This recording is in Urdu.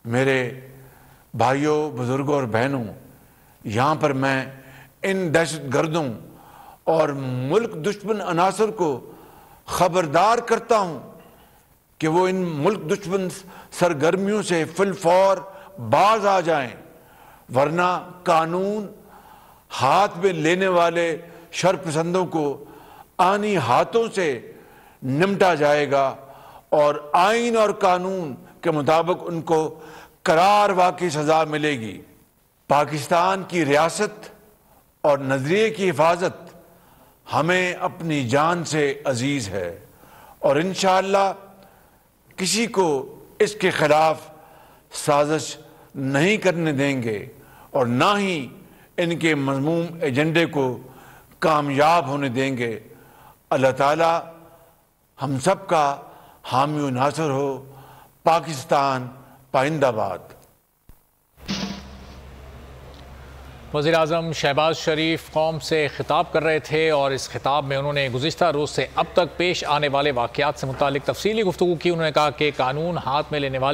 میرے بھائیوں، بزرگوں اور بہنوں، یہاں پر میں ان دہشت گردوں اور ملک دشمن عناصر کو خبردار کرتا ہوں کہ وہ ان ملک دشمن سرگرمیوں سے فی الفور باز آ جائیں، ورنہ قانون ہاتھ میں لینے والے شرپسندوں کو آنی ہاتھوں سے نمٹا جائے گا اور آئین اور قانون کے مطابق ان کو قرار واقعی سزا ملے گی۔ پاکستان کی ریاست اور نظریے کی حفاظت ہمیں اپنی جان سے عزیز ہے اور انشاءاللہ کسی کو اس کے خلاف سازش نہیں کرنے دیں گے اور نہ ہی ان کے مذموم ایجنڈے کو کامیاب ہونے دیں گے۔ اللہ تعالی ہم سب کا حامی و ناصر ہو۔ پاکستان پائندہ باد۔ وزیراعظم شہباز شریف قوم سے خطاب کر رہے تھے اور اس خطاب میں انہوں نے گزشتہ روز سے اب تک پیش آنے والے واقعات سے متعلق تفصیلی گفتگو کی۔ انہوں نے کہا کہ قانون ہاتھ میں لینے والے